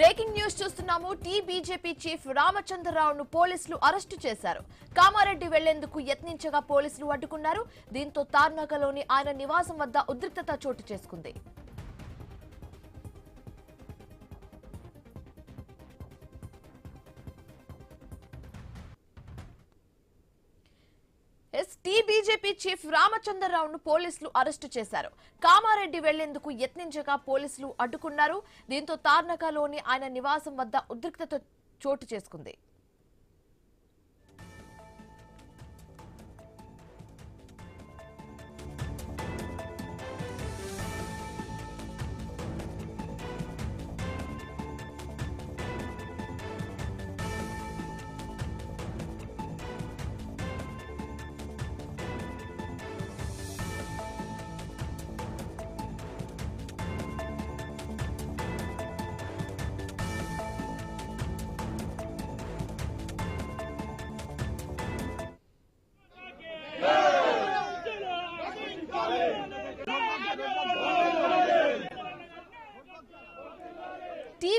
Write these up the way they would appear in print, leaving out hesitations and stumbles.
Breaking news చూస్తున్నాము. BJP chief రామచంద్రరావును పోలీసులు arrest చేశారు. కామారెడ్డి వెళ్లేందుకు యత్నించగా పోలీసులు అడ్డుకున్నారు. దీంతో తార్నాకలోని ఆయన నివాసం వద్ద ఉద్రిక్తత చోటు చేసుకుంది. బీజేపీ చీఫ్ రామచంద్రరావును పోలీసులు అరెస్టు చేశారు. కామారెడ్డి వెళ్లేందుకు యత్నించగా పోలీసులు అడ్డుకున్నారు. దీంతో తార్నాకలోని ఆయన నివాసం వద్ద ఉద్రిక్తత చోటు చేసుకుంది.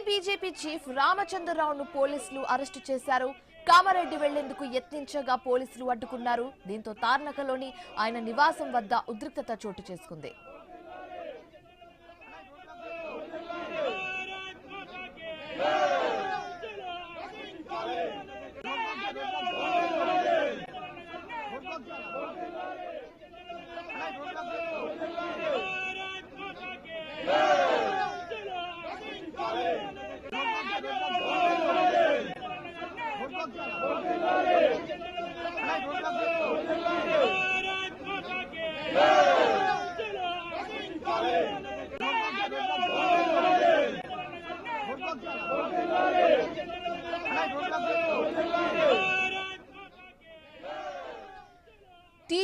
బీజేపీ చీఫ్ రామచంద్రరావును పోలీసులు అరెస్టు చేశారు. కామారెడ్డి వెళ్లేందుకు యత్నించగా పోలీసులు అడ్డుకున్నారు. దీంతో తార్నాకలోని ఆయన నివాసం వద్ద ఉద్రిక్తత చోటు చేసుకుంది.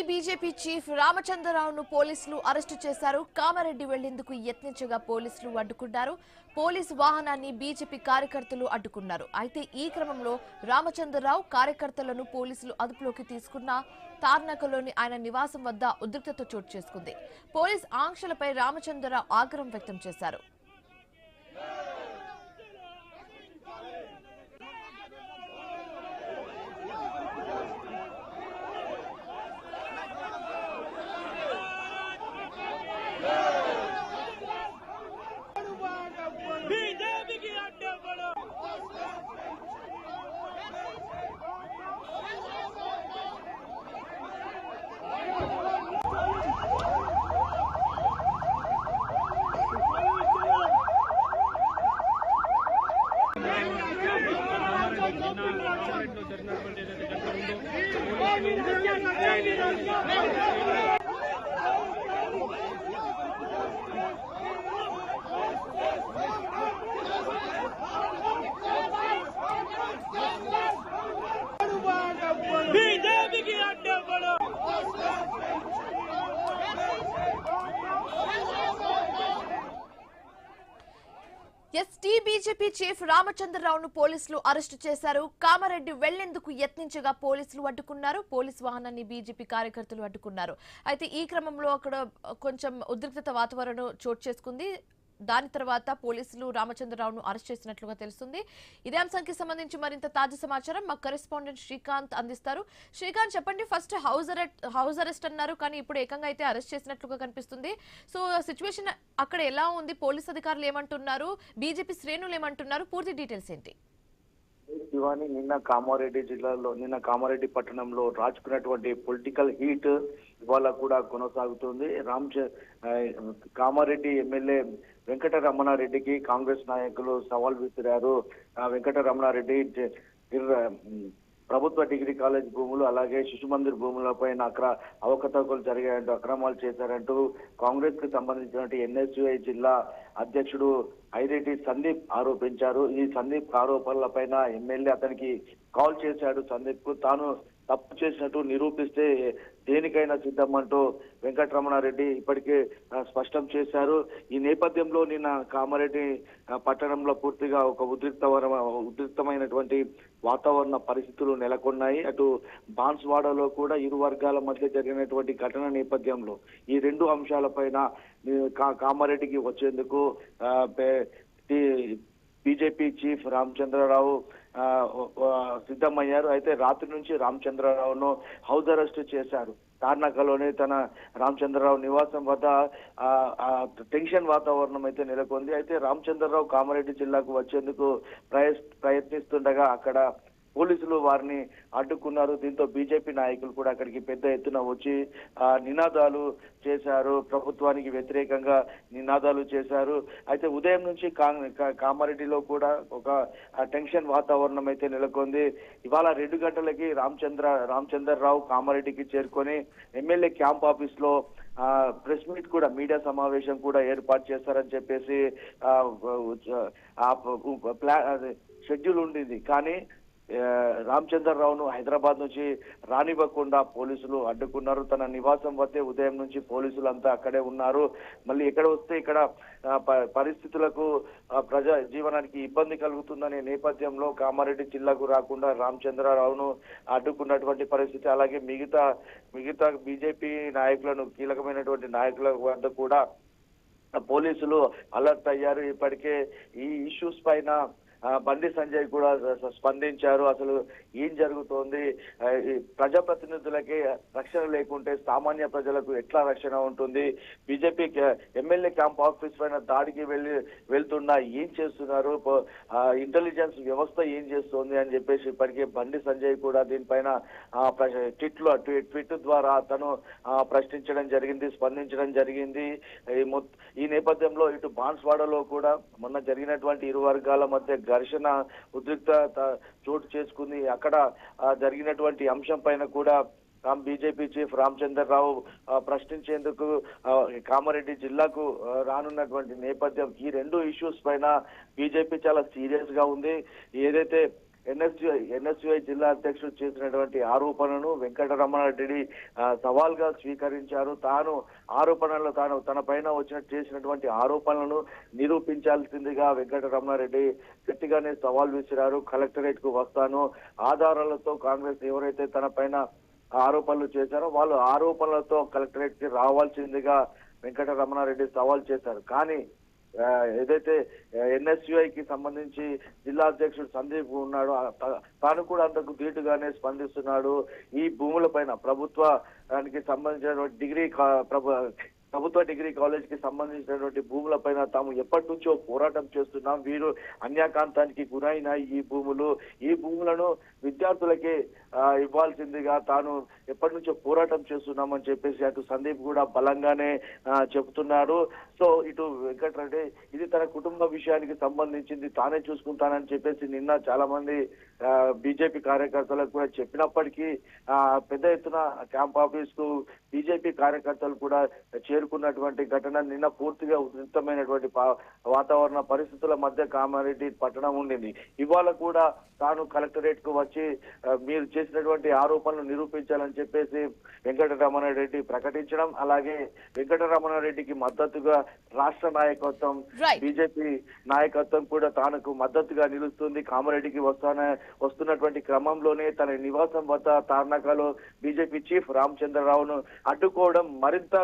బీజేపీ చీఫ్ రామచంద్రరావును పోలీసులు అరెస్టు చేశారు. కామారెడ్డి వెళ్లేందుకు యత్నించగా పోలీసులు అడ్డుకున్నారు. పోలీసు వాహనాన్ని బీజేపీ కార్యకర్తలు అడ్డుకున్నారు. అయితే ఈ క్రమంలో రామచంద్రరావు కార్యకర్తలను పోలీసులు అదుపులోకి తీసుకున్న తార్నాకలోని ఆయన నివాసం వద్ద ఉద్రిక్తత చోటు చేసుకుంది. పోలీస్ ఆంక్షలపై రామచంద్రరావు ఆగ్రహం వ్యక్తం చేశారు. బీజేపీ చీఫ్ రామచంద్రరావును పోలీసులు అరెస్టు చేశారు. కామారెడ్డి వెళ్లేందుకు యత్నించగా పోలీసులు అడ్డుకున్నారు. పోలీసు వాహనాన్ని బీజేపీ కార్యకర్తలు అడ్డుకున్నారు. అయితే ఈ క్రమంలో అక్కడ కొంచెం ఉద్రిక్తత వాతావరణం చోటు చేసుకుంది. దాని తర్వాత పోలీసులు రామచంద్రరావును అరెస్ట్ చేసినట్లుగా తెలుస్తుంది. ఇదే అంశానికి సంబంధించి మరింత తాజా సమాచారం మా కరెస్పాండెంట్ శ్రీకాంత్ అందిస్తారు. శ్రీకాంత్, చెప్పండి. ఫస్ట్ హౌస్ అరెస్ట్ అన్నారు, కానీ ఇప్పుడు ఏకంగా అయితే అరెస్ట్ చేసినట్లుగా కనిపిస్తుంది. సో సిచ్యువేషన్ అక్కడ ఎలా ఉంది? పోలీస్ అధికారులు ఏమంటున్నారు? బీజేపీ శ్రేణులు ఏమంటున్నారు? పూర్తి డీటెయిల్స్ ఏంటి? శివాని, నిన్న కామారెడ్డి పట్టణంలో రాచుకున్నటువంటి పొలిటికల్ హీట్ ఇవాళ కూడా కొనసాగుతుంది. కామారెడ్డి ఎమ్మెల్యే వెంకటరమణారెడ్డికి కాంగ్రెస్ నాయకులు సవాల్ విసిరారు. వెంకటరమణారెడ్డి ప్రభుత్వ డిగ్రీ కాలేజ్ భూములు అలాగే శిశు మందిర్ భూములపైన అవకతవకలు జరిగాయంటూ, అక్రమాలు చేశారంటూ కాంగ్రెస్ కు సంబంధించినటువంటి ఎన్ఎస్యుఐ జిల్లా అధ్యక్షుడు ఐరెడ్డి సందీప్ ఆరోపించారు. ఈ సందీప్ ఆరోపణలపైన ఎమ్మెల్యే అతనికి కాల్ చేశాడు. సందీప్ కు తాను తప్పు చేసినట్టు నిరూపిస్తే దేనికైనా సిద్ధమంటూ వెంకటరమణారెడ్డి ఇప్పటికే స్పష్టం చేశారు. ఈ నేపథ్యంలో నిన్న కామారెడ్డి పట్టణంలో పూర్తిగా ఒక ఉద్రిక్తమైనటువంటి వాతావరణ పరిస్థితులు నెలకొన్నాయి. అటు బాన్స్వాడలో కూడా ఇరు వర్గాల మధ్య జరిగినటువంటి ఘటన నేపథ్యంలో ఈ రెండు అంశాలపైన కామారెడ్డికి వచ్చేందుకు బీజేపీ చీఫ్ రామచంద్రరావు సిద్ధమయ్యారు. అయితే రాత్రి నుంచి రామచంద్రరావును హౌస్ అరెస్ట్ చేశారు. తార్నాకలోని తన రామచంద్రరావు నివాసం వద్ద టెన్షన్ వాతావరణం అయితే నెలకొంది. అయితే రామచంద్రరావు కామారెడ్డి జిల్లాకు వచ్చేందుకు ప్రయత్నిస్తుండగా అక్కడ పోలీసులు వారిని అడ్డుకున్నారు. దీంతో బీజేపీ నాయకులు కూడా అక్కడికి పెద్ద ఎత్తున వచ్చి నినాదాలు చేశారు. ప్రభుత్వానికి వ్యతిరేకంగా నినాదాలు చేశారు. అయితే ఉదయం నుంచి కామారెడ్డిలో కూడా ఒక టెన్షన్ వాతావరణం అయితే నెలకొంది. ఇవాళ 2 గంటలకి రామచంద్రరావు కామారెడ్డికి చేరుకొని ఎమ్మెల్యే క్యాంప్ ఆఫీస్ లో ప్రెస్ మీట్ కూడా, మీడియా సమావేశం కూడా ఏర్పాటు చేస్తారని చెప్పేసి షెడ్యూల్ ఉండింది. కానీ రామచంద్రరావును హైదరాబాద్ నుంచి రానివ్వకుండా పోలీసులు అడ్డుకున్నారు. తన నివాసం వద్దే ఉదయం నుంచి పోలీసులు అంతా అక్కడే ఉన్నారు. మళ్ళీ ఎక్కడ వస్తే ఇక్కడ పరిస్థితులకు ప్రజా జీవనానికి ఇబ్బంది కలుగుతుందనే నేపథ్యంలో కామారెడ్డి జిల్లాకు రాకుండా రామచంద్రరావును అడ్డుకున్నటువంటి పరిస్థితి. అలాగే మిగతా బీజేపీ నాయకులను, కీలకమైనటువంటి నాయకుల వద్ద కూడా పోలీసులు అలర్ట్ అయ్యారు. ఇప్పటికే ఈ ఇష్యూస్ పైన బండి సంజయ్ కూడా స్పందించారు. అసలు ఏం జరుగుతోంది, ప్రజాప్రతినిధులకే రక్షణ లేకుంటే సామాన్య ప్రజలకు ఎట్లా రక్షణ ఉంటుంది, బీజేపీ ఎమ్మెల్యే క్యాంప్ ఆఫీస్ పైన దాడికి వెళ్తున్నా ఏం చేస్తున్నారు, ఇంటెలిజెన్స్ వ్యవస్థ ఏం చేస్తుంది అని చెప్పేసి ఇప్పటికే బండి సంజయ్ కూడా దీనిపైన ట్విట్ ద్వారా తను ప్రశ్నించడం జరిగింది, స్పందించడం జరిగింది. ఈ నేపథ్యంలో ఇటు బాన్స్వాడలో కూడా మొన్న జరిగినటువంటి ఇరు వర్గాల మధ్య ఘర్షణ, ఉద్రిక్తత చోటు చేసుకుంది. అక్కడ జరిగినటువంటి అంశం పైన కూడా బీజేపీ చీఫ్ రామచంద్రరావు ప్రశ్నించేందుకు కామారెడ్డి జిల్లాకు రానున్నటువంటి నేపథ్యం. ఈ 2 ఇష్యూస్ పైన బీజేపీ చాలా సీరియస్ గా ఉంది. ఏదైతే ఎన్ఎస్యుఐ జిల్లా అధ్యక్షుడు చేసినటువంటి ఆరోపణలను వెంకటరమణారెడ్డి సవాల్గా స్వీకరించారు. తన పైన చేసినటువంటి ఆరోపణలను నిరూపించాల్సిందిగా వెంకటరమణారెడ్డి గట్టిగానే సవాల్ విసిరారు. కలెక్టరేట్ కు వస్తాను, ఆధారాలతో కాంగ్రెస్ ఎవరైతే తన పైన ఆరోపణలు చేశారో వాళ్ళు ఆరోపణలతో కలెక్టరేట్ కి రావాల్సిందిగా వెంకటరమణారెడ్డి సవాల్ చేశారు. కానీ ఏదైతే ఎన్ఎస్యుఐకి సంబంధించి జిల్లా అధ్యక్షుడు సందీప్ ఉన్నాడు, తాను కూడా అంతకు ధీటుగానే స్పందిస్తున్నాడు. ఈ భూములపైన ప్రభుత్వానికి సంబంధించినటువంటి ప్రభుత్వ డిగ్రీ కాలేజ్ కి సంబంధించినటువంటి భూములపైన తాము ఎప్పటి నుంచో పోరాటం చేస్తున్నాం. వీరు అన్యాకాంతానికి గురైన ఈ భూములను విద్యార్థులకే ఇవ్వాల్సిందిగా తాను ఎప్పటి నుంచో పోరాటం చేస్తున్నామని చెప్పేసి అటు సందీప్ కూడా బలంగానే చెబుతున్నారు. సో ఇటు వెంకటరెడ్డి ఇది తన కుటుంబ విషయానికి సంబంధించింది, తానే చూసుకుంటానని చెప్పేసి నిన్న చాలా మంది బీజేపీ కార్యకర్తలకు కూడా చెప్పినప్పటికీ పెద్ద ఎత్తున క్యాంప్ ఆఫీస్ కు బీజేపీ కార్యకర్తలు కూడా చేరుకున్నటువంటి ఘటన నిన్న పూర్తిగా ఉధృతమైనటువంటి వాతావరణ పరిస్థితుల మధ్య కామారెడ్డి పట్టణం ఉండింది. ఇవాళ కూడా తాను కలెక్టరేట్ కు వచ్చి మీరు చేసినటువంటి ఆరోపణలు నిరూపించాలని చెప్పేసి వెంకటరమణారెడ్డి ప్రకటించడం, అలాగే వెంకటరమణారెడ్డికి మద్దతుగా రాష్ట్ర నాయకత్వం, బీజేపీ నాయకత్వం కూడా తనకు మద్దతుగా నిలుస్తుంది. కామారెడ్డికి వస్తున్నటువంటి క్రమంలోనే తన నివాసం వద్ద తార్నాకలో బీజేపీ చీఫ్ రామచంద్రరావును అడ్డుకోవడం మరింత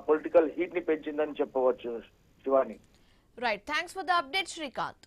పొలిటికల్ హీట్ ని పెంచిందని చెప్పవచ్చు. Shivani. Right, thanks for the update Srikanth.